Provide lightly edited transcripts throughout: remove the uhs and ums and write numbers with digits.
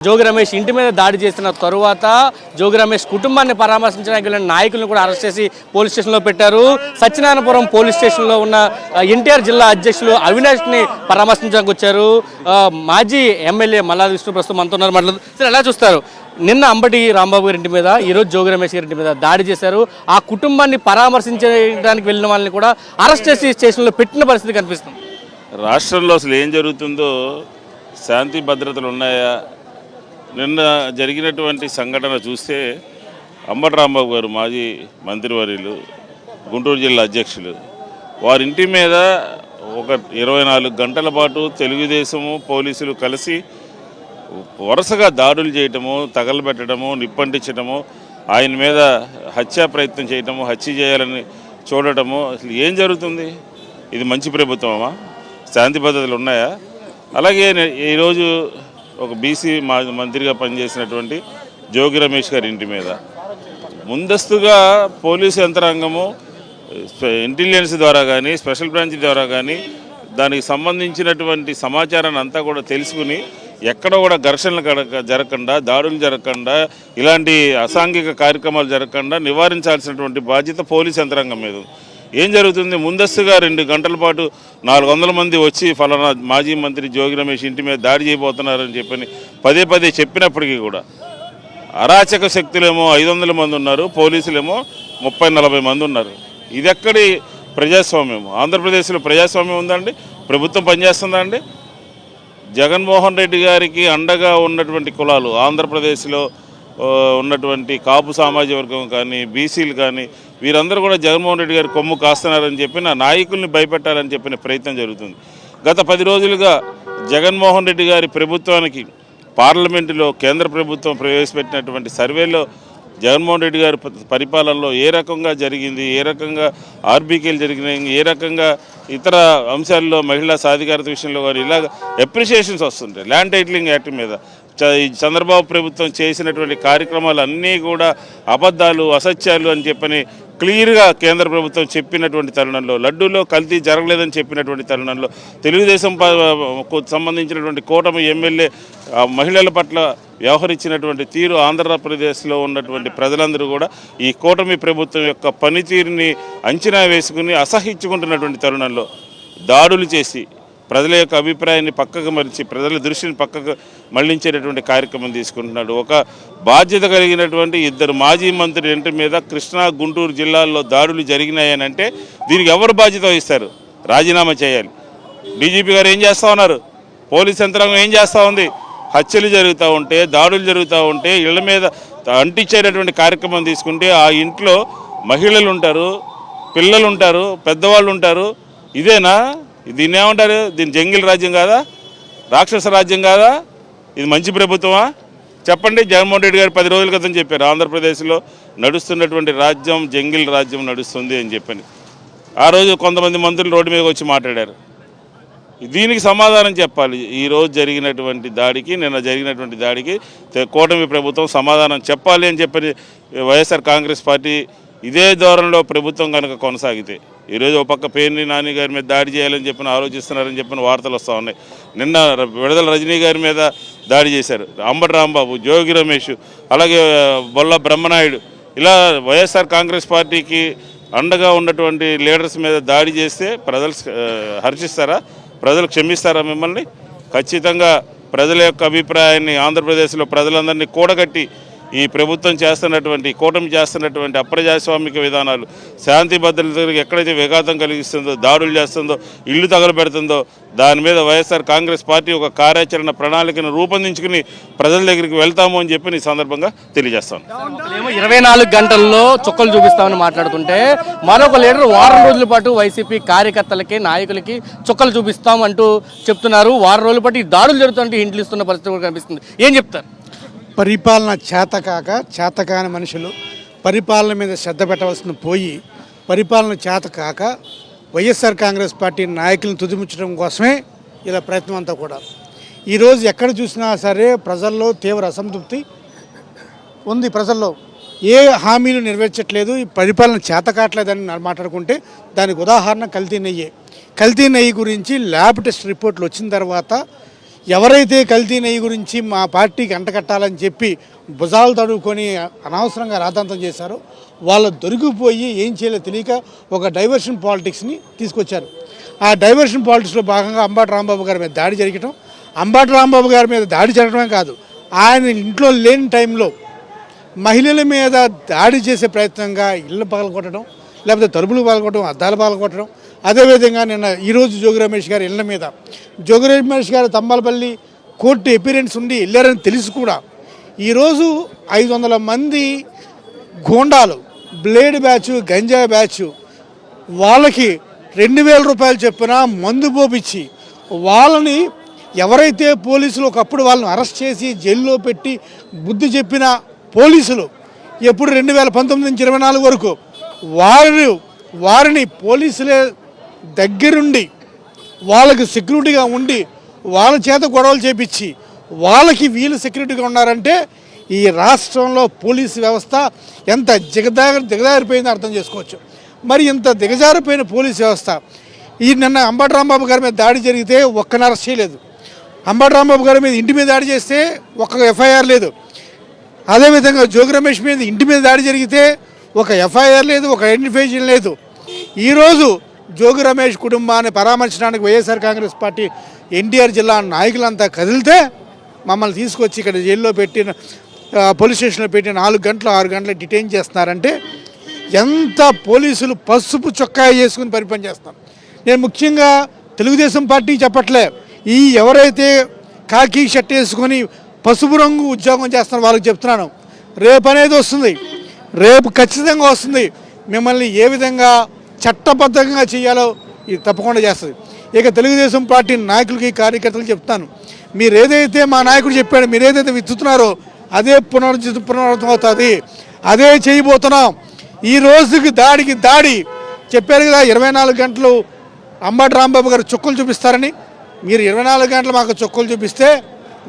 జోగి రమేష్ ఇంటి మీద దాడి చేసిన తరువాత జోగి రమేష్ కుటుంబాన్ని పరామర్శించడానికి వెళ్ళిన నాయకులను కూడా అరెస్ట్ చేసి పోలీస్ స్టేషన్లో పెట్టారు. సత్యనారాయణపురం పోలీస్ స్టేషన్లో ఉన్న ఎన్టీఆర్ జిల్లా అధ్యక్షులు అవినాష్ని పరామర్శించడానికి వచ్చారు. మాజీ ఎమ్మెల్యే మల్లాది విష్ణు ప్రస్తుతం మనతో ఉన్నారు. సరే, ఎలా చూస్తారు? నిన్న అంబటి రాంబాబు గారి ఇంటి మీద, ఈరోజు జోగి రమేష్ గారి ఇంటి మీద దాడి చేశారు. ఆ కుటుంబాన్ని పరామర్శించడానికి వెళ్ళిన వాళ్ళని కూడా అరెస్ట్ చేసి స్టేషన్లో పెట్టిన పరిస్థితి కనిపిస్తుంది. రాష్ట్రంలో అసలు ఏం జరుగుతుందో, శాంతి భద్రతలు ఉన్నాయా? నిన్న జరిగినటువంటి సంఘటన చూస్తే అంబటి రాంబాబు గారు మాజీ మంత్రివర్యులు, గుంటూరు జిల్లా అధ్యక్షులు, వారింటి మీద ఒక 24 గంటల పాటు తెలుగుదేశము పోలీసులు కలిసి వరుసగా దాడులు చేయటము, తగలబెట్టడము, నిప్పంటించడము, ఆయన మీద హత్యా ప్రయత్నం చేయటము, హత్య చేయాలని చూడటము. అసలు ఏం జరుగుతుంది? ఇది మంచి ప్రభుత్వమా? శాంతి భద్రతలు ఉన్నాయా? అలాగే ఈరోజు ఒక బీసీ మంత్రిగా పనిచేసినటువంటి జోగి రమేష్ గారి ఇంటి మీద ముందస్తుగా పోలీసు యంత్రాంగము ఇంటెలిజెన్స్ ద్వారా కానీ, స్పెషల్ బ్రాంచ్ ద్వారా కానీ దానికి సంబంధించినటువంటి సమాచారాన్ని అంతా కూడా తెలుసుకుని ఎక్కడ కూడా ఘర్షణలు జరగకుండా, దాడులు జరగకుండా, ఇలాంటి అసాంఘిక కార్యక్రమాలు జరగకుండా నివారించాల్సినటువంటి బాధ్యత పోలీసు యంత్రాంగం మీద. ఏం జరుగుతుంది? ముందస్తుగా 2 గంటల పాటు 400 మంది వచ్చి ఫలానా మాజీ మంత్రి జోగి రమేష్ ఇంటి మీద దాడి చేయబోతున్నారని చెప్పని పదే పదే చెప్పినప్పటికీ కూడా అరాచక శక్తులేమో 500 మంది ఉన్నారు, పోలీసులేమో 30-40 మంది ఉన్నారు. ఇది ఎక్కడి ప్రజాస్వామ్యం? ఆంధ్రప్రదేశ్లో ప్రజాస్వామ్యం ఉందండి? ప్రభుత్వం పనిచేస్తుందా అండి? జగన్మోహన్ రెడ్డి గారికి అండగా ఉన్నటువంటి కులాలు, ఆంధ్రప్రదేశ్లో ఉన్నటువంటి కాపు సామాజిక వర్గం కానీ, బీసీలు కానీ, వీరందరూ కూడా జగన్మోహన్ రెడ్డి గారు కొమ్ము కాస్తున్నారని చెప్పి నా నాయకుల్ని భయపెట్టాలని చెప్పిన ప్రయత్నం జరుగుతుంది. గత 10 రోజులుగా జగన్మోహన్ రెడ్డి గారి ప్రభుత్వానికి పార్లమెంటులో కేంద్ర ప్రభుత్వం ప్రవేశపెట్టినటువంటి సర్వేలో జగన్మోహన్ రెడ్డి గారి పరిపాలనలో ఏ రకంగా జరిగింది, ఏ రకంగా ఆర్బీకేలు జరిగినాయి, ఏ రకంగా ఇతర అంశాల్లో మహిళా సాధికారత విషయంలో కానీ ఇలాగ అప్రిషియేషన్స్ వస్తుంటాయి. ల్యాండ్ టైటిలింగ్ యాక్ట్ మీద చంద్రబాబు ప్రభుత్వం చేసినటువంటి కార్యక్రమాలు అన్నీ కూడా అబద్ధాలు, అసత్యాలు అని చెప్పని క్లియర్గా కేంద్ర ప్రభుత్వం చెప్పినటువంటి తరుణంలో, లడ్డూలో కల్తీ జరగలేదని చెప్పినటువంటి తరుణంలో, తెలుగుదేశం సంబంధించినటువంటి కూటమి ఎమ్మెల్యే మహిళల పట్ల వ్యవహరించినటువంటి తీరు, ఆంధ్రప్రదేశ్లో ఉన్నటువంటి ప్రజలందరూ కూడా ఈ కూటమి ప్రభుత్వం యొక్క పనితీరుని అంచనా వేసుకుని అసహించుకుంటున్నటువంటి తరుణంలో దాడులు చేసి ప్రజల యొక్క అభిప్రాయాన్ని పక్కకు మరిచి ప్రజల దృష్టిని పక్కకు మళ్లించేటటువంటి కార్యక్రమం తీసుకుంటున్నాడు. ఒక బాధ్యత కలిగినటువంటి 2 మాజీ మంత్రుల ఇంటి మీద కృష్ణా, గుంటూరు జిల్లాల్లో దాడులు జరిగినాయని అంటే దీనికి ఎవరు బాధ్యత వహిస్తారు? రాజీనామా చేయాలి. డీజీపీ గారు ఏం చేస్తూ ఉన్నారు? పోలీస్ యంత్రాంగం ఏం చేస్తూ ఉంది? హత్యలు జరుగుతూ ఉంటే, దాడులు జరుగుతూ ఉంటే ఇళ్ల మీద అంటించేటటువంటి కార్యక్రమం తీసుకుంటే ఆ ఇంట్లో మహిళలు ఉంటారు, పిల్లలు ఉంటారు, పెద్దవాళ్ళు ఉంటారు. ఇదేనా? దీన్ని ఏమంటారు? దీని జంగిల్ రాజ్యం కాదా? రాక్షస రాజ్యం కాదా? ఇది మంచి ప్రభుత్వమా? చెప్పండి. జగన్మోహన్ రెడ్డి గారు 10 రోజుల క్రితం చెప్పారు, ఆంధ్రప్రదేశ్లో నడుస్తున్నటువంటి రాజ్యం జంగిల్ రాజ్యం నడుస్తుంది అని చెప్పని. ఆ రోజు కొంతమంది మంత్రులు రోడ్డు మీద వచ్చి మాట్లాడారు. దీనికి సమాధానం చెప్పాలి. ఈరోజు జరిగినటువంటి దాడికి, నిన్న జరిగినటువంటి దాడికి కూటమి ప్రభుత్వం సమాధానం చెప్పాలి అని చెప్పని వైఎస్ఆర్ కాంగ్రెస్ పార్టీ ఇదే ధోరణిలో ప్రభుత్వం కనుక కొనసాగితే, ఈరోజు ఒక పక్క పేర్ని నాని గారి మీద దాడి చేయాలని చెప్పిన ఆలోచిస్తున్నారని చెప్పిన వార్తలు వస్తూ ఉన్నాయి. నిన్న విడుదల రజనీ గారి మీద దాడి చేశారు, అంబటి రాంబాబు, జోగి రమేష్, అలాగే బొల్ల బ్రహ్మనాయుడు, ఇలా వైఎస్ఆర్ కాంగ్రెస్ పార్టీకి అండగా ఉన్నటువంటి లీడర్స్ మీద దాడి చేస్తే ప్రజలు హర్షిస్తారా? ప్రజలు క్షమిస్తారా మిమ్మల్ని? ఖచ్చితంగా ప్రజల యొక్క అభిప్రాయాన్ని, ఆంధ్రప్రదేశ్లో ప్రజలందరినీ కూడగట్టి ఈ ప్రభుత్వం చేస్తున్నటువంటి, కూటమి చేస్తున్నటువంటి అప్రజాస్వామిక విధానాలు, శాంతి భద్రతలకు ఎక్కడైతే విఘాతం కలిగిస్తుందో, దాడులు చేస్తుందో, ఇళ్లు తగలబెడుతుందో దాని మీద వైఎస్ఆర్ కాంగ్రెస్ పార్టీ ఒక కార్యాచరణ ప్రణాళికను రూపొందించుకుని ప్రజల దగ్గరికి వెళ్తాము అని చెప్పి ఈ సందర్భంగా తెలియజేస్తాను. 24 గంటల్లో చుక్కలు చూపిస్తామని మాట్లాడుతుంటే, మరొక లీడర్ వారం రోజుల పాటు వైసీపీ కార్యకర్తలకి, నాయకులకి చుక్కలు చూపిస్తాం అంటూ చెప్తున్నారు. వారం రోజుల పాటు ఈ దాడులు జరుగుతుంటే ఇంట్లు ఇస్తున్న పరిస్థితి కూడా కనిపిస్తుంది. ఏం చెప్తారు? పరిపాలన చేతకాని మనుషులు పరిపాలన మీద శ్రద్ధ పెట్టవలసిన పోయి, పరిపాలన చేతకాక వైఎస్ఆర్ కాంగ్రెస్ పార్టీ నాయకులను తుదిముచ్చడం కోసమే ఇలా ప్రయత్నం అంతా కూడా. ఈరోజు ఎక్కడ చూసినా సరే ప్రజల్లో తీవ్ర అసంతృప్తి ఉంది. ప్రజల్లో ఏ హామీలు నెరవేర్చట్లేదు, ఈ పరిపాలన చేతకాట్లేదని మాట్లాడుకుంటే దానికి ఉదాహరణ కల్తీ నెయ్యి. కల్తీ నెయ్యి గురించి ల్యాబ్ టెస్ట్ రిపోర్ట్లు వచ్చిన తర్వాత ఎవరైతే కల్తీ నెయ్యి గురించి మా పార్టీకి అంటకట్టాలని చెప్పి భుజాలు తడుకొని అనవసరంగా రాతాంతం చేశారో వాళ్ళు దొరికిపోయి ఏం చేయాలో తెలియక ఒక డైవర్షన్ పాలిటిక్స్ని తీసుకొచ్చారు. ఆ డైవర్షన్ పాలిటిక్స్లో భాగంగా అంబటి రాంబాబు గారి మీద దాడి జరగటం, అంబటి రాంబాబు గారి మీద దాడి జరగడమే కాదు, ఆయన ఇంట్లో లేని టైంలో మహిళల మీద దాడి చేసే ప్రయత్నంగా ఇళ్ళు పగలగొట్టడం, లేకపోతే తలుపులు పగలగొట్టడం, అద్దాలు పగలగొట్టడం. అదేవిధంగా నిన్న ఈరోజు జోగి రమేష్ గారి ఇళ్ళ మీద, జోగి రమేష్ గారు తంబాలపల్లి కోర్టు ఎపిరెన్స్ ఉండి వెళ్ళారని తెలిసి కూడా ఈరోజు 500 మంది గోండాలు, బ్లేడ్ బ్యాచ్, గంజా బ్యాచ్ వాళ్ళకి 2000 రూపాయలు చొప్పున మందు పోపిచ్చి వాళ్ళని ఎవరైతే పోలీసులు ఒకప్పుడు వాళ్ళని అరెస్ట్ చేసి జైల్లో పెట్టి బుద్ధి చెప్పిన పోలీసులు ఎప్పుడు 2019 నుంచి 24 వరకు వారిని పోలీసులే దగ్గరుండి వాళ్ళకి సెక్యూరిటీగా ఉండి వాళ్ళ చేత గొడవలు చేపించి వాళ్ళకి వీళ్ళు సెక్యూరిటీగా ఉన్నారంటే ఈ రాష్ట్రంలో పోలీసు వ్యవస్థ ఎంత దిగజారిపోయిందో అర్థం చేసుకోవచ్చు. మరి ఇంత దిగజారిపోయిన పోలీసు వ్యవస్థ నిన్న అంబటి రాంబాబు గారి మీద దాడి జరిగితే ఒక్కని అరెస్ట్ చేయలేదు. అంబటి రాంబాబు గారి మీద ఇంటి మీద దాడి చేస్తే ఒక్క ఎఫ్ఐఆర్ లేదు. అదేవిధంగా జోగి రమేష్ మీద ఇంటి మీద దాడి జరిగితే ఒక ఎఫ్ఐఆర్ లేదు, ఒక ఐడెంటిఫికేషన్ లేదు. ఈరోజు జోగి రమేష్ కుటుంబాన్ని పరామర్శించడానికి వైఎస్ఆర్ కాంగ్రెస్ పార్టీ ఎన్టీఆర్ జిల్లా నాయకులంతా కదిలితే మమ్మల్ని తీసుకొచ్చి ఇక్కడ జైల్లో పెట్టిన పోలీస్ స్టేషన్లో పెట్టి 4 గంటలు 6 గంటలు డిటైన్ చేస్తున్నారంటే ఎంత పోలీసులు పసుపు చొక్కా చేసుకుని పరిపాలన చేస్తారు. నేను ముఖ్యంగా తెలుగుదేశం పార్టీ చెప్పట్లే, ఈ ఎవరైతే కాకి షర్ట్ వేసుకొని పసుపు రంగు ఉద్యోగం చేస్తున్న వాళ్ళకి చెప్తున్నాను, రేపు అనేది వస్తుంది, రేపు ఖచ్చితంగా వస్తుంది. మిమ్మల్ని ఏ విధంగా చట్టబద్ధంగా చేయాలో ఇది తప్పకుండా చేస్తుంది. ఇక తెలుగుదేశం పార్టీ నాయకులకి కార్యకర్తలు చెప్తాను, మీరు ఏదైతే మా నాయకుడు చెప్పాడు, మీరు ఏదైతే విత్తుతున్నారో అదే పునరావృతం అవుతుంది, అదే చేయబోతున్నాం. ఈ రోజుకి దాడికి దాడి చెప్పారు కదా, 24 గంటలు అంబటి రాంబాబు గారు చుక్కలు చూపిస్తారని. మీరు 24 గంటలు మాకు చుక్కలు చూపిస్తే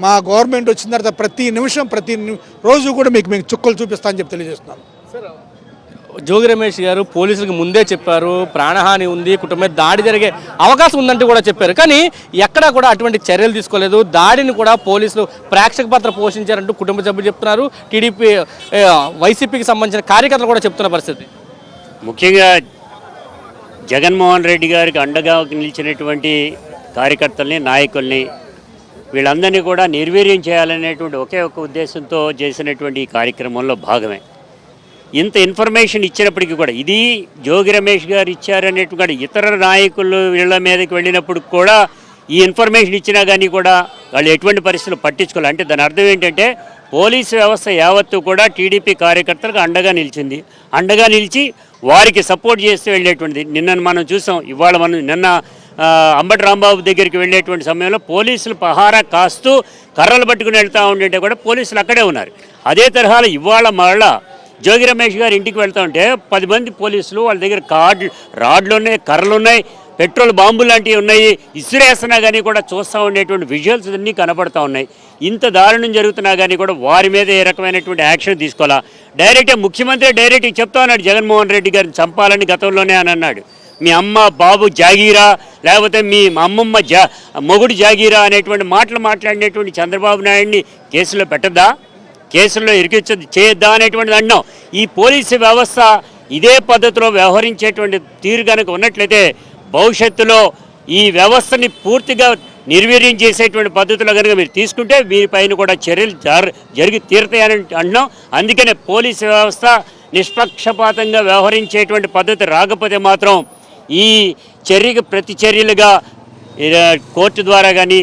మా గవర్నమెంట్ వచ్చిన తర్వాత ప్రతి నిమిషం ప్రతి రోజు కూడా మీకు చుక్కలు చూపిస్తానని చెప్పి తెలియజేస్తున్నాను. జోగి రమేష్ గారు పోలీసులకు ముందే చెప్పారు ప్రాణహాని ఉంది, కుటుంబం మీద దాడి జరిగే అవకాశం ఉందంటూ కూడా చెప్పారు. కానీ ఎక్కడా కూడా అటువంటి చర్యలు తీసుకోలేదు. దాడిని కూడా పోలీసులు ప్రేక్షక పాత్ర పోషించారంటూ కుటుంబ సభ్యులు చెప్తున్నారు. టీడీపీ వైసీపీకి సంబంధించిన కార్యకర్తలు కూడా చెప్తున్న పరిస్థితి. ముఖ్యంగా జగన్మోహన్ రెడ్డి గారికి అండగా నిలిచినటువంటి కార్యకర్తల్ని, నాయకుల్ని, వీళ్ళందరినీ కూడా నిర్వీర్యం చేయాలనేటువంటి ఒకే ఒక ఉద్దేశంతో చేసినటువంటి ఈ కార్యక్రమంలో భాగమే. ఇంత ఇన్ఫర్మేషన్ ఇచ్చినప్పటికీ కూడా ఇది జోగి రమేష్ గారు ఇచ్చారనేటువంటి ఇతర నాయకులు వీళ్ళ మీదకి వెళ్ళినప్పుడు కూడా ఈ ఇన్ఫర్మేషన్ ఇచ్చినా కానీ కూడా వాళ్ళు ఎటువంటి పరిస్థితులు పట్టించుకోవాలి. అంటే దాని అర్థం ఏంటంటే పోలీసు వ్యవస్థ యావత్తు కూడా టీడీపీ కార్యకర్తలకు అండగా నిలిచింది, అండగా నిలిచి వారికి సపోర్ట్ చేస్తూ వెళ్ళేటువంటిది. నిన్న మనం చూసాం, ఇవాళ మనం నిన్న అంబటి రాంబాబు దగ్గరికి వెళ్ళేటువంటి సమయంలో పోలీసులు పహారా కాస్తూ కర్రలు పట్టుకుని వెళ్తూ ఉంటే కూడా పోలీసులు అక్కడే ఉన్నారు. అదే తరహాలో ఇవాళ మళ్ళా జోగి రమేష్ గారు ఇంటికి వెళ్తూ ఉంటే 10 మంది పోలీసులు వాళ్ళ దగ్గర రాడ్లు ఉన్నాయి, కర్రలు ఉన్నాయి, పెట్రోల్ బాంబులు లాంటివి ఉన్నాయి, ఇసురేస్తున్నా కానీ కూడా చూస్తూ ఉండేటువంటి విజువల్స్ అన్నీ కనపడుతూ ఉన్నాయి. ఇంత దారుణం జరుగుతున్నా కానీ కూడా వారి మీద ఏ రకమైనటువంటి యాక్షన్ తీసుకోవాలా? డైరెక్ట్గా ముఖ్యమంత్రి డైరెక్ట్గా చెప్తా ఉన్నాడు, జగన్మోహన్ రెడ్డి గారిని చంపాలని గతంలోనే అని అన్నాడు. మీ అమ్మ బాబు జాగీరా, లేకపోతే మీ అమ్మమ్మ మొగుడు జాగీరా అనేటువంటి మాటలు మాట్లాడినటువంటి చంద్రబాబు నాయుడిని కేసులో పెట్టద్దా, కేసుల్లో ఇరికించ చేయొద్దా అనేటువంటిది అన్నాం. ఈ పోలీసు వ్యవస్థ ఇదే పద్ధతిలో వ్యవహరించేటువంటి తీరు కనుక ఉన్నట్లయితే భవిష్యత్తులో ఈ వ్యవస్థని పూర్తిగా నిర్వీర్యం చేసేటువంటి పద్ధతిలో కనుక మీరు తీసుకుంటే వీరిపైన కూడా చర్యలు జరిగి తీరుతాయని అంటున్నాం. అందుకనే పోలీసు వ్యవస్థ నిష్పక్షపాతంగా వ్యవహరించేటువంటి పద్ధతి రాకపోతే మాత్రం ఈ చర్యకు ప్రతి చర్యలుగా కోర్టు ద్వారా కానీ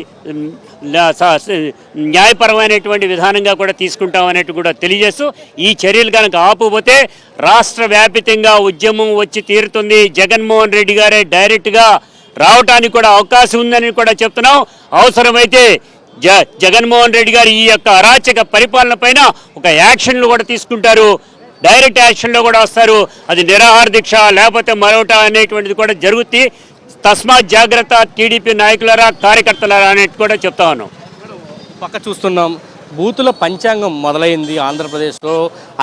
న్యాయపరమైనటువంటి విధానంగా కూడా తీసుకుంటామనేట్టు కూడా తెలియజేస్తూ ఈ చర్యలు కనుక ఆపకపోతే రాష్ట్ర వ్యాపితంగా ఉద్యమం వచ్చి తీరుతుంది. జగన్మోహన్ రెడ్డి గారే డైరెక్ట్గా రావటానికి కూడా అవకాశం ఉందని కూడా చెప్తున్నాం. అవసరమైతే జగన్మోహన్ రెడ్డి గారు ఈ యొక్క అరాచక పరిపాలన పైన ఒక యాక్షన్లు కూడా తీసుకుంటారు, డైరెక్ట్ యాక్షన్లో కూడా వస్తారు. అది నిరాహార దీక్ష లేకపోతే మరొకట అనేటువంటిది కూడా జరుగుతుంది. తస్మాత్ జాగ్రత్త టీడీపీ నాయకులరా, కార్యకర్తలరా అనేది కూడా చెప్తా ఉన్నాం. పక్క చూస్తున్నాం బూతుల పంచాంగం మొదలైంది ఆంధ్రప్రదేశ్లో.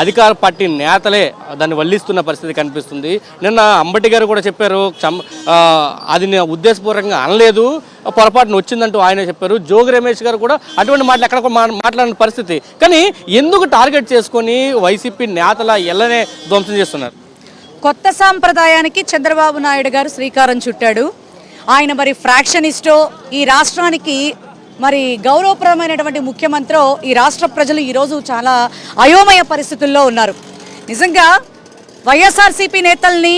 అధికార పార్టీ నేతలే దాన్ని వల్లిస్తున్న పరిస్థితి కనిపిస్తుంది. నిన్న అంబటి గారు కూడా చెప్పారు, అది నేను ఉద్దేశపూర్వకంగా అనలేదు, పొరపాటున వచ్చిందంటూ ఆయన చెప్పారు. జోగి రమేష్ గారు కూడా అటువంటి మాటలు ఎక్కడ మాట్లాడిన పరిస్థితి. కానీ ఎందుకు టార్గెట్ చేసుకొని వైసీపీ నేతల ఎల్లనే ధ్వంసం చేస్తున్నారు? కొత్త సాంప్రదాయానికి చంద్రబాబు నాయుడు గారు శ్రీకారం చుట్టాడు. ఆయన మరి ఫ్రాక్షనిస్టో, ఈ రాష్ట్రానికి మరి గౌరవప్రదమైనటువంటి ముఖ్యమంత్రి, ఈ రాష్ట్ర ప్రజలు ఈరోజు చాలా అయోమయ పరిస్థితుల్లో ఉన్నారు. నిజంగా వైఎస్ఆర్సీపీ నేతల్ని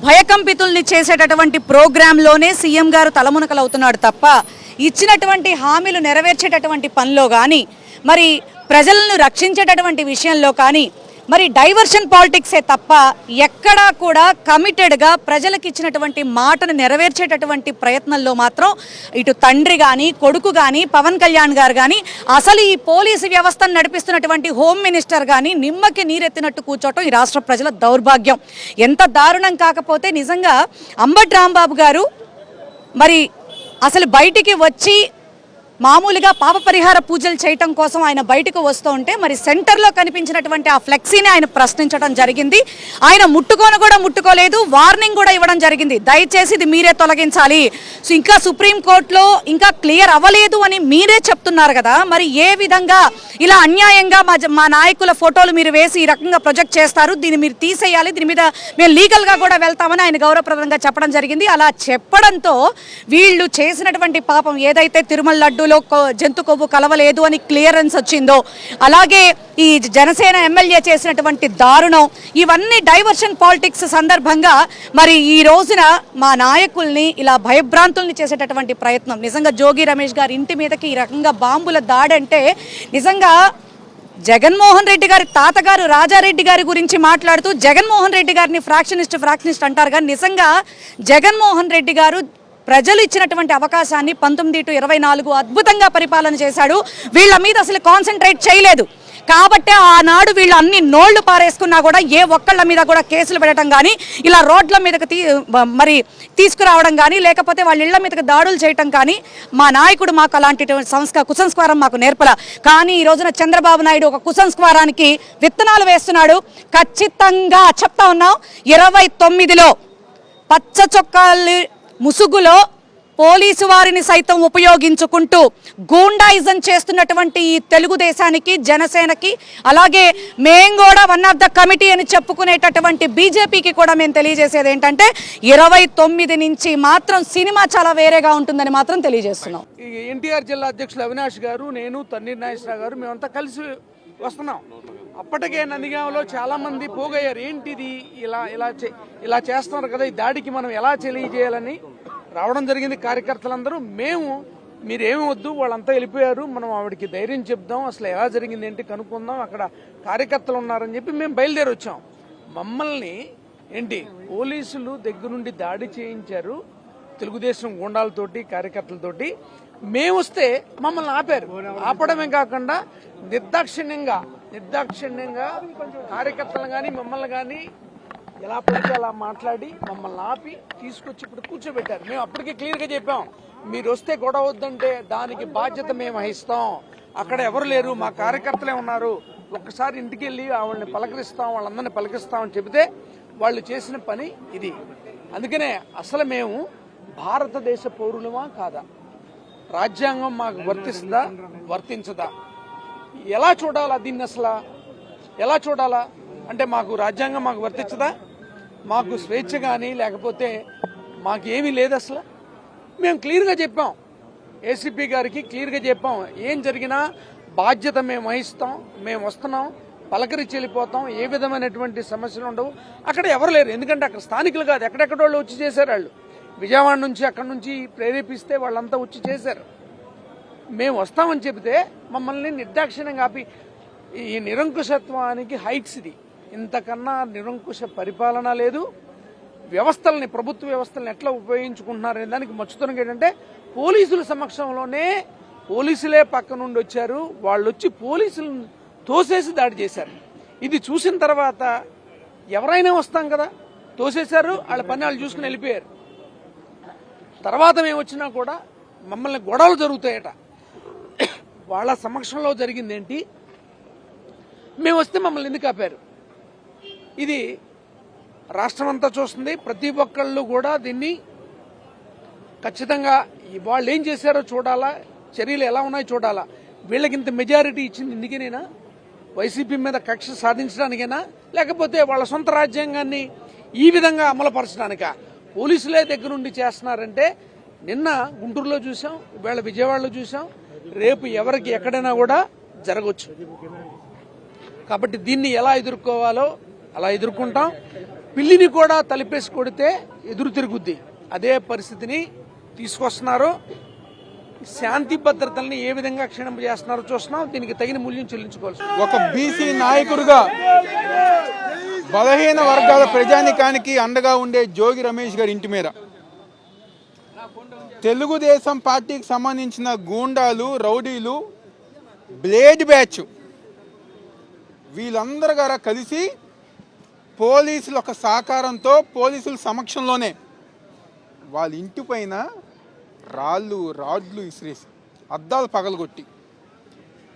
భయకంపితుల్ని చేసేటటువంటి ప్రోగ్రాంలోనే సీఎం గారు తలమునకలవుతున్నాడు తప్ప ఇచ్చినటువంటి హామీలు నెరవేర్చేటటువంటి పనిలో కానీ, మరి ప్రజలను రక్షించేటటువంటి విషయంలో కానీ మరి డైవర్షన్ పాలిటిక్సే తప్ప ఎక్కడా కూడా కమిటెడ్గా ప్రజలకు ఇచ్చినటువంటి మాటను నెరవేర్చేటటువంటి ప్రయత్నంలో మాత్రం ఇటు తండ్రి కానీ, కొడుకు కానీ, పవన్ కళ్యాణ్ గారు కానీ, అసలు ఈ పోలీసు వ్యవస్థను నడిపిస్తున్నటువంటి హోమ్ మినిస్టర్ కానీ నిమ్మకి నీరెత్తినట్టు కూర్చోవటం ఈ రాష్ట్ర ప్రజల దౌర్భాగ్యం. ఎంత దారుణం కాకపోతే నిజంగా అంబటి రాంబాబు గారు మరి అసలు బయటికి వచ్చి మామూలుగా పాప పరిహార పూజలు చేయటం కోసం ఆయన బయటకు వస్తూ ఉంటే మరి సెంటర్లో కనిపించినటువంటి ఆ ఫ్లెక్సీని ఆయన ప్రశ్నించడం జరిగింది. ఆయన ముట్టుకోలేదు, వార్నింగ్ కూడా ఇవ్వడం జరిగింది, దయచేసి ఇది మీరే తొలగించాలి. సో ఇంకా సుప్రీంకోర్టులో ఇంకా క్లియర్ అవ్వలేదు అని మీరే చెప్తున్నారు కదా, మరి ఏ విధంగా ఇలా అన్యాయంగా మా నాయకుల ఫోటోలు మీరు వేసి ఈ రకంగా ప్రొజెక్ట్ చేస్తారు, దీన్ని మీరు తీసేయాలి, దీని మీద మేము లీగల్గా కూడా వెళ్తామని ఆయన గౌరవప్రదంగా చెప్పడం జరిగింది. అలా చెప్పడంతో వీళ్ళు చేసినటువంటి పాపం ఏదైతే తిరుమల లడ్డూలో జంతు కొవ్వు కలవలేదు అని క్లియరెన్స్ వచ్చిందో, అలాగే ఈ జనసేన ఎమ్మెల్యే చేసినటువంటి దారుణం, ఇవన్నీ డైవర్షన్ పాలిటిక్స్ సందర్భంగా మరి ఈ రోజున మా నాయకుల్ని ఇలా భయభ్రాంతుల్ని చేసేటటువంటి ప్రయత్నం. నిజంగా జోగి రమేష్ గారి ఇంటి మీదకి ఈ రకంగా బాంబుల దాడంటే నిజంగా జగన్మోహన్ రెడ్డి గారి తాతగారు రాజారెడ్డి గారి గురించి మాట్లాడుతూ జగన్మోహన్ రెడ్డి గారిని ఫ్రాక్షనిస్ట్ అంటారు. కానీ నిజంగా జగన్మోహన్ రెడ్డి గారు ప్రజలు ఇచ్చినటువంటి అవకాశాన్ని 19 to 24 అద్భుతంగా పరిపాలన చేశాడు. వీళ్ళ మీద అసలు కాన్సన్ట్రేట్ చేయలేదు కాబట్టి ఆనాడు వీళ్ళు అన్ని నోళ్లు పారేసుకున్నా కూడా ఏ ఒక్కళ్ళ మీద కూడా కేసులు పెట్టడం కానీ, ఇలా రోడ్ల మీదకి మరి తీసుకురావడం కానీ, లేకపోతే వాళ్ళ ఇళ్ల మీదకి దాడులు చేయటం కానీ మా నాయకుడు మాకు అలాంటి కుసంస్కారం మాకు నేర్పల. కానీ ఈ రోజున చంద్రబాబు నాయుడు ఒక కుసంస్కారానికి విత్తనాలు వేస్తున్నాడు. ఖచ్చితంగా చెప్తా ఉన్నాం, 29లో పచ్చ చొక్కాలు ముసుగులో పోలీసు వారిని సైతం ఉపయోగించుకుంటూ గూండాయిజం చేస్తున్నటువంటి ఈ తెలుగుదేశానికి, జనసేనకి, అలాగే మేము కూడా వన్ ఆఫ్ ద కమిటీ అని చెప్పుకునేటటువంటి బీజేపీకి కూడా మేము తెలియజేసేది ఏంటంటే 29 నుంచి మాత్రం సినిమా చాలా వేరేగా ఉంటుందని మాత్రం తెలియజేస్తున్నాం. ఎన్టీఆర్ జిల్లా అధ్యక్షులు అవినాష్ గారు, నేను, తన్నీర్ నాగేశ్వరరావు గారు మేమంతా కలిసి వస్తున్నాం. అప్పటికే నందిగామలో చాలా మంది పోగయ్యారు. ఏంటిది ఇలా చేస్తున్నారు కదా, ఈ దాడికి మనం ఎలా తెలియజేయాలని రావడం జరిగింది. కార్యకర్తలందరూ మీరేమి వద్దు, వాళ్ళంతా వెళ్ళిపోయారు, మనం ఆవిడకి ధైర్యం చెప్దాం, అసలు ఎలా జరిగింది ఏంటి కనుక్కుందాం, అక్కడ కార్యకర్తలు ఉన్నారని చెప్పి మేము బయలుదేరి వచ్చాం. మమ్మల్ని పోలీసులు దగ్గరుండి దాడి చేయించారు, తెలుగుదేశం గుండాలతోటి, కార్యకర్తలతోటి. మేము వస్తే మమ్మల్ని ఆపారు. ఆపడమే కాకుండా నిర్దాక్షిణ్యంగా కార్యకర్తలు కానీ మమ్మల్ని కానీ ఎలా పడితే అలా మాట్లాడి మమ్మల్ని ఆపి తీసుకొచ్చి ఇప్పుడు కూర్చోబెట్టారు. మేము అప్పటికే క్లియర్గా చెప్పాం, మీరు వస్తే గొడవ వద్దంటే దానికి బాధ్యత మేము వహిస్తాం, అక్కడ ఎవరు లేరు, మా కార్యకర్తలే ఉన్నారు, ఒక్కసారి ఇంటికి వెళ్ళి వాళ్ళని పలకరిస్తాం, వాళ్ళందరినీ పలకరిస్తామని చెబితే వాళ్ళు చేసిన పని ఇది. అందుకనే అసలు మేము భారతదేశ పౌరులమా కాదా, రాజ్యాంగం మాకు వర్తిస్తుందా వర్తించదా, ఎలా చూడాలా దీన్ని, అసలు ఎలా చూడాలా అంటే మాకు రాజ్యాంగం మాకు వర్తించదా, మాకు స్వేచ్ఛ కానీ లేకపోతే మాకేమీ లేదు. అసలు మేము క్లియర్గా చెప్పాం, ఏసీపీ గారికి క్లియర్గా చెప్పాం, ఏం జరిగినా బాధ్యత మేము వహిస్తాం, మేము వస్తున్నాం, పలకరించి వెళ్ళిపోతాం, ఏ విధమైనటువంటి సమస్యలు ఉండవు. అక్కడ ఎవరు లేరు, ఎందుకంటే అక్కడ స్థానికులు కాదు, ఎక్కడెక్కడ వాళ్ళు వచ్చి చేశారు. వాళ్ళు విజయవాడ నుంచి అక్కడి నుంచి ప్రేరేపిస్తే వాళ్ళంతా వచ్చి చేశారు. మేము వస్తామని చెబితే మమ్మల్ని నిర్దాక్షిణ్యంగా ఆపి, ఈ నిరంకుశత్వానికి హైట్స్ ఇది. ఇంతకన్నా నిరంకుశ పరిపాలన లేదు. వ్యవస్థల్ని, ప్రభుత్వ వ్యవస్థల్ని ఎట్లా ఉపయోగించుకుంటున్నారనే దానికి మచ్చుతనం ఏంటంటే పోలీసుల సమక్షంలోనే పోలీసులే పక్క నుండి వచ్చారు, వాళ్ళు వచ్చి పోలీసులను తోసేసి దాడి చేశారు. ఇది చూసిన తర్వాత ఎవరైనా వస్తాం కదా, తోసేశారు, వాళ్ళ పని వాళ్ళు చూసుకుని వెళ్ళిపోయారు. తర్వాత మేము వచ్చినా కూడా మమ్మల్ని గొడవలు జరుగుతాయట, వాళ్ళ సమక్షంలో జరిగింది ఏంటి, మేము వస్తే మమ్మల్ని ఎందుకు ఆపారు? ఇది రాష్ట్రం అంతా చూస్తుంది. ప్రతి ఒక్కళ్ళు కూడా దీన్ని ఖచ్చితంగా వాళ్ళు ఏం చేశారో చూడాలా, చర్యలు ఎలా ఉన్నాయో చూడాలా. వీళ్ళకి ఇంత మెజారిటీ ఇచ్చింది ఇందుకేనేనా? వైసీపీ మీద కక్ష సాధించడానికైనా, లేకపోతే వాళ్ళ సొంత రాజ్యాంగాన్ని ఈ విధంగా అమలుపరచడానికా? పోలీసులే దగ్గరుండి చేస్తున్నారంటే నిన్న గుంటూరులో చూసాం, ఇవాళ విజయవాడలో చూసాం, రేపు ఎవరికి ఎక్కడైనా కూడా జరగవచ్చు. కాబట్టి దీన్ని ఎలా ఎదుర్కోవాలో అలా ఎదుర్కొంటాం. పిల్లిని కూడా తలిపేసి కొడితే ఎదురు తిరుగుద్ది, అదే పరిస్థితిని తీసుకొస్తున్నారు. శాంతి భద్రతల్ని ఏ విధంగా క్షీణింపజేస్తున్నారో చూస్తున్నాం. దీనికి తగిన మూల్యం చెల్లించుకోవాల్సి. ఒక బీసీ నాయకుడిగా బలహీన వర్గాల ప్రజానికానికి అండగా ఉండే జోగి రమేష్ గారి ఇంటి మీద తెలుగుదేశం పార్టీకి సంబంధించిన గూండాలు, రౌడీలు, బ్లేడ్ బ్యాచ్ వీళ్ళందరూ గారా కలిసి పోలీసుల ఒక సహకారంతో పోలీసుల సమక్షంలోనే వాళ్ళ ఇంటి పైన రాడ్లు ఇసిరేసి అద్దాలు పగలగొట్టి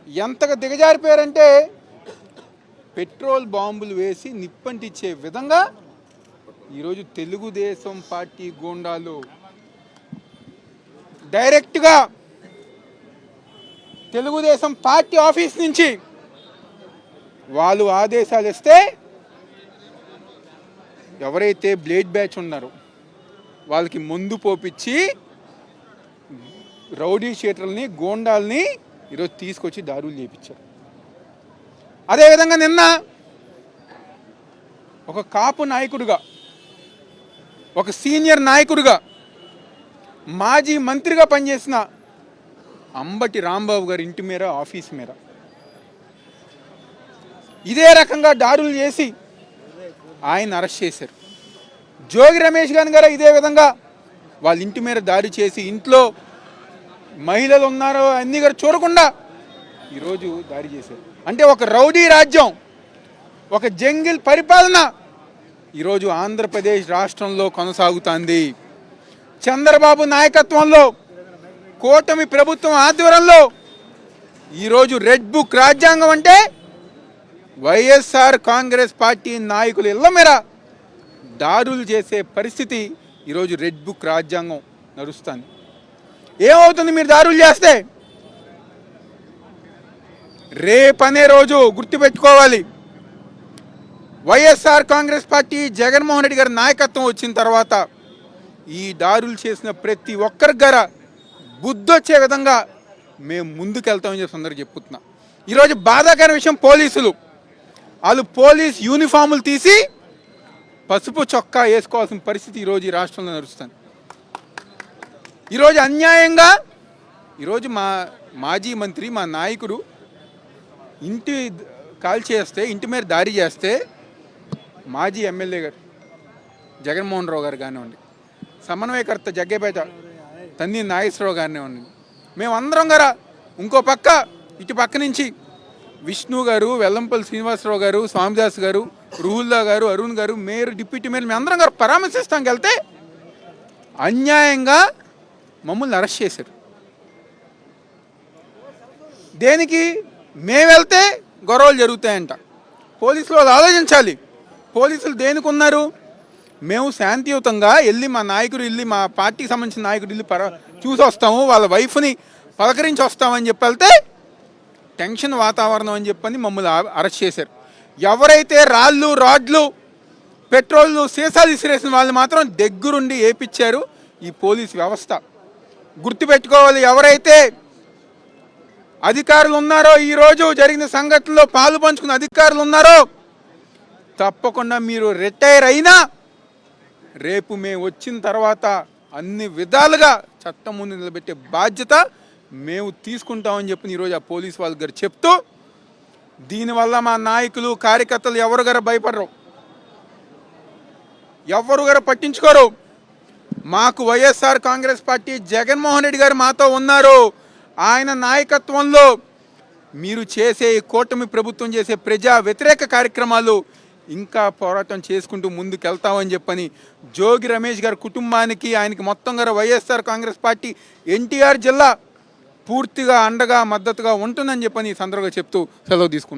ఎంతగా దిగజారిపోయారంటే పెట్రోల్ బాంబులు వేసి నిప్పంటిచ్చే విధంగా ఈరోజు తెలుగుదేశం పార్టీ గూండాలు డైరెక్ట్గా తెలుగుదేశం పార్టీ ఆఫీస్ నుంచి వాళ్ళు ఆదేశాలు ఇస్తే ఎవరైతే బ్లేడ్ బ్యాచ్ ఉన్నారో వాళ్ళకి ముందు పోపిచ్చి రౌడీ షీటర్లని, గోండాల్ని ఈరోజు తీసుకొచ్చి దారులు చేయించారు. అదేవిధంగా నిన్న ఒక కాపు నాయకుడిగా, ఒక సీనియర్ నాయకుడిగా, మాజీ మంత్రిగా పనిచేసిన అంబటి రాంబాబు గారి ఇంటి మీద, ఆఫీస్ మీద ఇదే రకంగా దాడులు చేసి ఆయన అరెస్ట్ చేశారు. జోగి రమేష్ గారు ఇదే విధంగా వాళ్ళ ఇంటి మీద దాడి చేసి ఇంట్లో మహిళలు ఉన్నారో అన్నీ గారు చూడకుండా ఈరోజు దాడి చేశారు. అంటే ఒక రౌడీ రాజ్యం, ఒక జంగిల్ పరిపాలన ఈరోజు ఆంధ్రప్రదేశ్ రాష్ట్రంలో కొనసాగుతుంది. చంద్రబాబు నాయకత్వంలో, కూటమి ప్రభుత్వం ఆధ్వర్యంలో ఈరోజు రెడ్ బుక్ రాజ్యాంగం అంటే వైఎస్ఆర్ కాంగ్రెస్ పార్టీ నాయకులు ఇళ్ల మేర దాడులు చేసే పరిస్థితి ఈరోజు రెడ్ బుక్ రాజ్యాంగం నడుస్తుంది. ఏమవుతుంది మీరు దాడులు చేస్తే? రేపనే రోజు గుర్తుపెట్టుకోవాలి, వైఎస్ఆర్ కాంగ్రెస్ పార్టీ జగన్మోహన్ రెడ్డి గారి నాయకత్వం వచ్చిన తర్వాత ఈ దాడులు చేసిన ప్రతి ఒక్కరి గార బుద్ధొచ్చే విధంగా మేము ముందుకెళ్తామని చెప్పి అందరూ చెప్పుతున్నా. ఈరోజు బాధాకర విషయం, పోలీసులు వాళ్ళు పోలీస్ యూనిఫాములు తీసి పసుపు చొక్కా వేసుకోవాల్సిన పరిస్థితి ఈరోజు ఈ రాష్ట్రంలో నడుస్తుంది. ఈరోజు అన్యాయంగా ఈరోజు మా మాజీ మంత్రి, మా నాయకుడు ఇంటి కాల్ చేస్తే, ఇంటి మీద దాడి చేస్తే మాజీ ఎమ్మెల్యే గారు జగన్మోహన్ రావు గారు కానివ్వండి, సమన్వయకర్త జగ్గేపేట తంది నాగేశ్వరరావు గారిని ఉండండి, మేమందరం గారా ఇంకో పక్క ఇటు పక్క నుంచి విష్ణు గారు, వెల్లంపల్లి శ్రీనివాసరావు గారు, స్వామిదాస్ గారు, రుహుల్లా గారు, అరుణ్ గారు, మేయర్, డిప్యూటీ మేయర్ మేమందరం గారు పరామర్శిస్తానికి వెళ్తే అన్యాయంగా మమ్మల్ని అరెస్ట్ చేశారు. దేనికి? మేము వెళ్తే గొడవలు జరుగుతాయంట. పోలీసులు వాళ్ళు ఆలోచించాలి, పోలీసులు దేనికి ఉన్నారు? మేము శాంతియుతంగా వెళ్ళి మా నాయకుడు వెళ్ళి, మా పార్టీకి సంబంధించిన నాయకుడు వెళ్ళి చూసి వస్తాము, వాళ్ళ వైఫ్ని పలకరించి వస్తామని చెప్పి వెళ్తే టెన్షన్ వాతావరణం అని చెప్పని మమ్మల్ని అరెస్ట్ చేశారు. ఎవరైతే రాడ్లు, పెట్రోల్ సీసాలు ఇసిరేసిన వాళ్ళు మాత్రం దగ్గరుండి ఏపిచ్చారు ఈ పోలీస్ వ్యవస్థ. గుర్తుపెట్టుకోవాలి, ఎవరైతే అధికారులు ఉన్నారో, ఈరోజు జరిగిన సంఘటనలో పాలు పంచుకున్న అధికారులు ఉన్నారో, తప్పకుండా మీరు రిటైర్ అయినా రేపు మేము వచ్చిన తర్వాత అన్ని విధాలుగా చట్టం ముందు నిలబెట్టే బాధ్యత మేము తీసుకుంటామని చెప్పి ఈరోజు ఆ పోలీస్ వాళ్ళ గారు చెప్తూ, దీనివల్ల మా నాయకులు, కార్యకర్తలు ఎవరు గారు భయపడరు, ఎవరు గారు పట్టించుకోరు. మాకు వైఎస్ఆర్ కాంగ్రెస్ పార్టీ జగన్మోహన్ రెడ్డి గారు మాతో ఉన్నారు. ఆయన నాయకత్వంలో మీరు చేసే కూటమి ప్రభుత్వం చేసే ప్రజా వ్యతిరేక కార్యక్రమాలు ఇంకా పోరాటం చేసుకుంటూ ముందుకెళ్తామని చెప్పని జోగి రమేష్ గారి కుటుంబానికి, ఆయనకి మొత్తం గారు వైఎస్ఆర్ కాంగ్రెస్ పార్టీ ఎన్టీఆర్ జిల్లా పూర్తిగా అండగా మద్దతుగా ఉంటుందని చెప్పని ఈ సందర్భంగా చెప్తూ సెలవు తీసుకుంటాను.